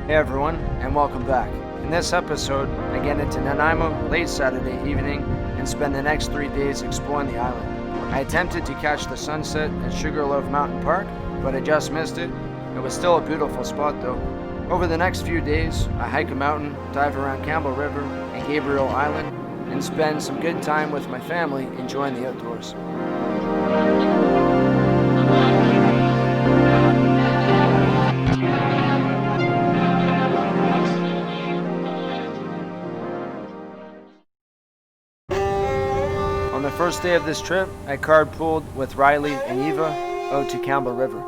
Hey everyone, and welcome back. In this episode, I get into Nanaimo late Saturday evening and spend the next 3 days exploring the island. I attempted to catch the sunset at Sugarloaf Mountain Park, but I just missed it. It was still a beautiful spot though. Over the next few days, I hike a mountain, dive around Campbell River and Gabriola Island, and spend some good time with my family enjoying the outdoors. On the first day of this trip, I carpooled with Riley and Eva out to Campbell River.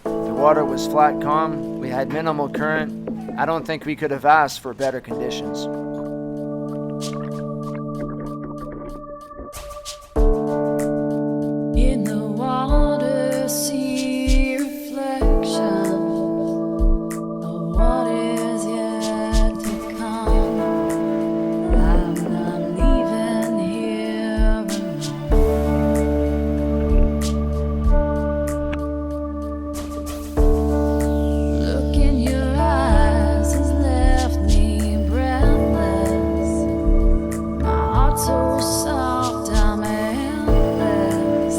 The water was flat calm, we had minimal current. I don't think we could have asked for better conditions. In the water, see reflection of what is yet to come. I'm not leaving here alone. Look in your eyes has left me breathless. My heart's so soft, I'm endless.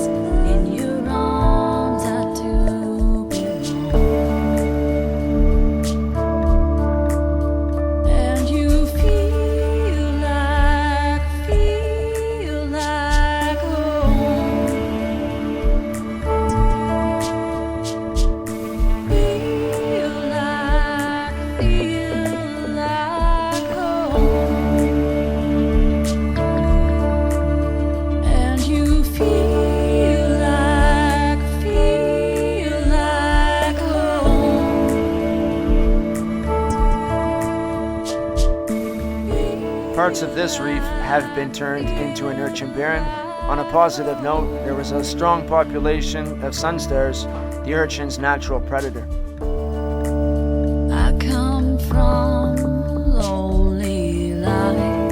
In your arms I do belong. And you feel like home. Feel like home. And you feel like home. Parts of this reef have been turned into an urchin barren. On a positive note, there was a strong population of sunstars, the urchin's natural predator. I come from a lonely life,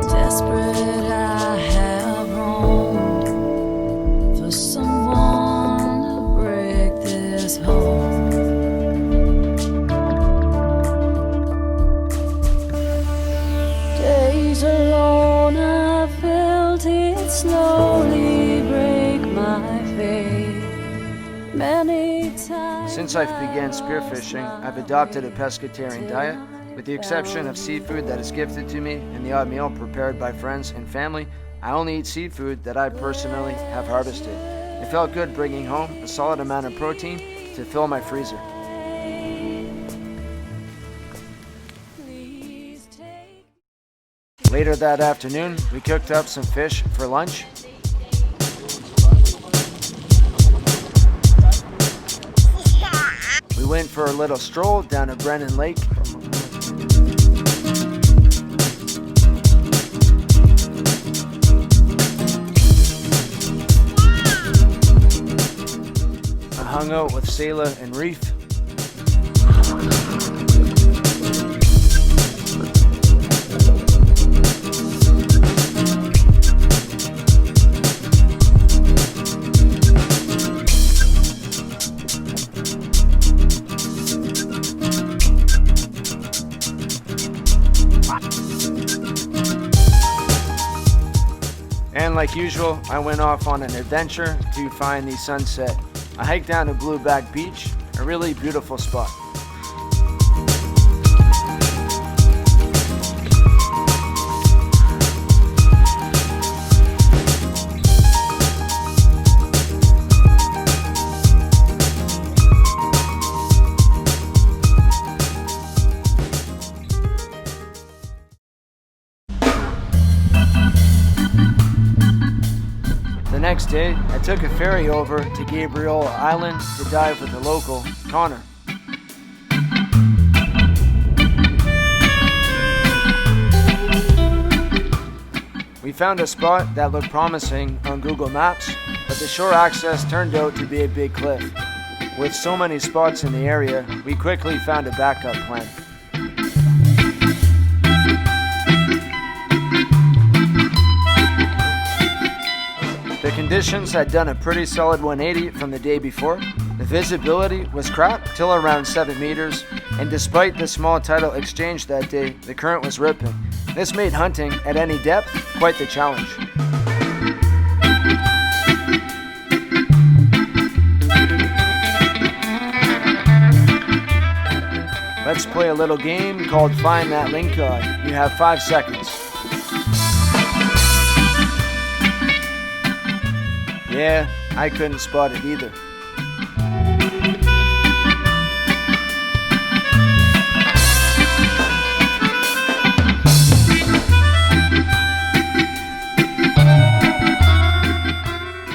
desperate I have roamed for someone to break this hold. Days alone, I felt it slowly break my faith. Many times. Since I began spearfishing, I've adopted a pescatarian diet. With the exception of seafood that is gifted to me and the odd meal prepared by friends and family, I only eat seafood that I personally have harvested. It felt good bringing home a solid amount of protein to fill my freezer. Please take Later that afternoon, we cooked up some fish for lunch. We went for a little stroll down to Brennan Lake. I hung out with Selah and Reef. And like usual, I went off on an adventure to find the sunset. I hiked down to Blueback Beach, a really beautiful spot. The next day, I took a ferry over to Gabriola Island to dive with the local, Connor. We found a spot that looked promising on Google Maps, but the shore access turned out to be a big cliff. With so many spots in the area, we quickly found a backup plan. conditions had done a pretty solid 180 from the day before. The visibility was crap till around 7 meters, and despite the small tidal exchange that day, the current was ripping. This made hunting at any depth quite the challenge. Let's play a little game called Find That Lingcod. You have 5 seconds. Yeah, I couldn't spot it either.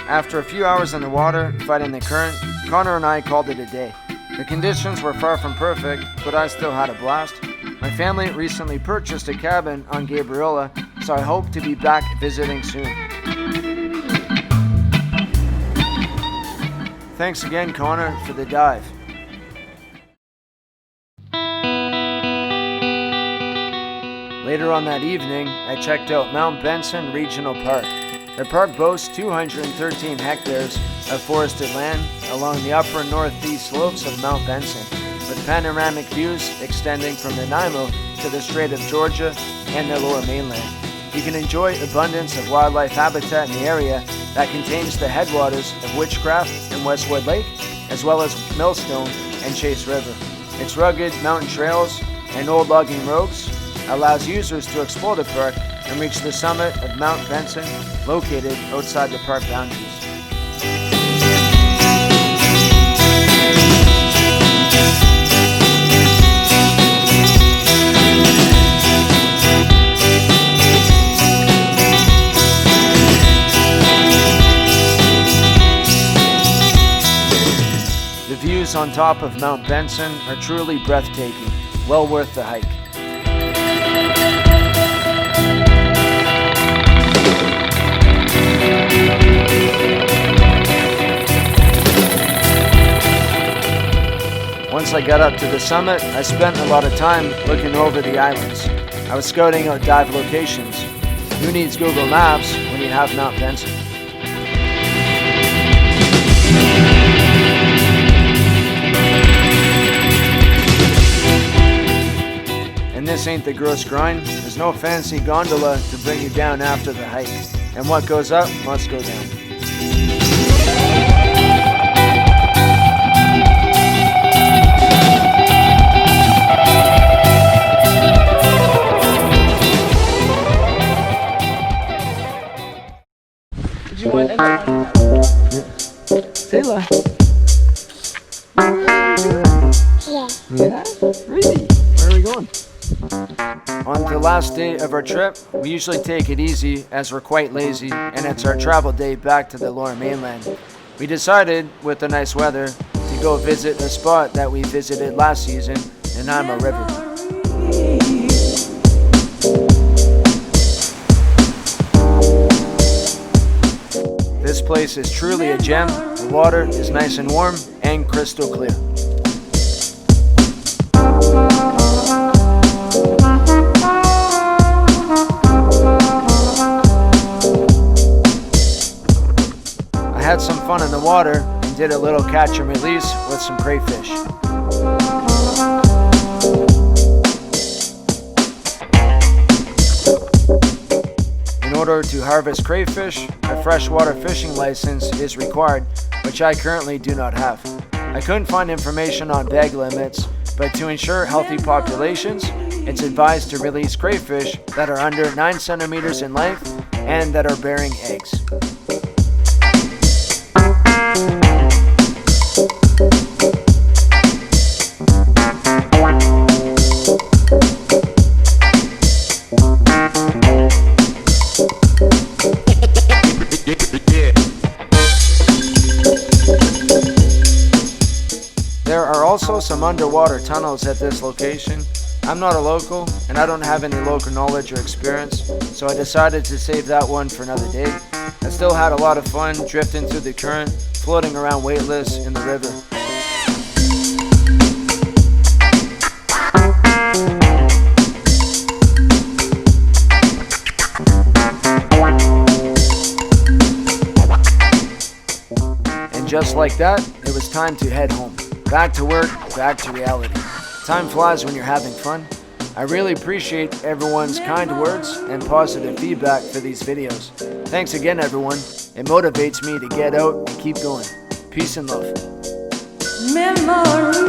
After a few hours in the water, fighting the current, Connor and I called it a day. The conditions were far from perfect, but I still had a blast. My family recently purchased a cabin on Gabriola, so I hope to be back visiting soon. Thanks again, Connor, for the dive. Later on that evening, I checked out Mount Benson Regional Park. The park boasts 213 hectares of forested land along the upper northeast slopes of Mount Benson, with panoramic views extending from Nanaimo to the Strait of Georgia and the lower mainland. You can enjoy abundance of wildlife habitat in the area that contains the headwaters of Witchcraft and Westwood Lake, as well as Millstone and Chase River. Its rugged mountain trails and old logging roads allows users to explore the park and reach the summit of Mount Benson, located outside the park boundaries. The views on top of Mount Benson are truly breathtaking, well worth the hike. Once I got up to the summit, I spent a lot of time looking over the islands. I was scouting out dive locations. Who needs Google Maps when you have Mount Benson? And this ain't the gross grind. There's no fancy gondola to bring you down after the hike. And what goes up must go down. Did you want to say la? Yeah. Really? Where are we going? On the last day of our trip, we usually take it easy as we're quite lazy, and it's our travel day back to the lower mainland. We decided, with the nice weather, to go visit a spot that we visited last season, Nanaimo River. This place is truly a gem. The water is nice and warm and crystal clear. I had some fun in the water and did a little catch and release with some crayfish. In order to harvest crayfish, a freshwater fishing license is required, which I currently do not have. I couldn't find information on bag limits, but to ensure healthy populations, it's advised to release crayfish that are under 9 centimeters in length and that are bearing eggs. There are also some underwater tunnels at this location. I'm not a local, and I don't have any local knowledge or experience, so I decided to save that one for another day. I still had a lot of fun drifting through the current, floating around weightless in the river. And just like that, it was time to head home. Back to work, back to reality. Time flies when you're having fun. I really appreciate everyone's kind words and positive feedback for these videos. Thanks again, everyone. It motivates me to get out and keep going. Peace and love. Memories.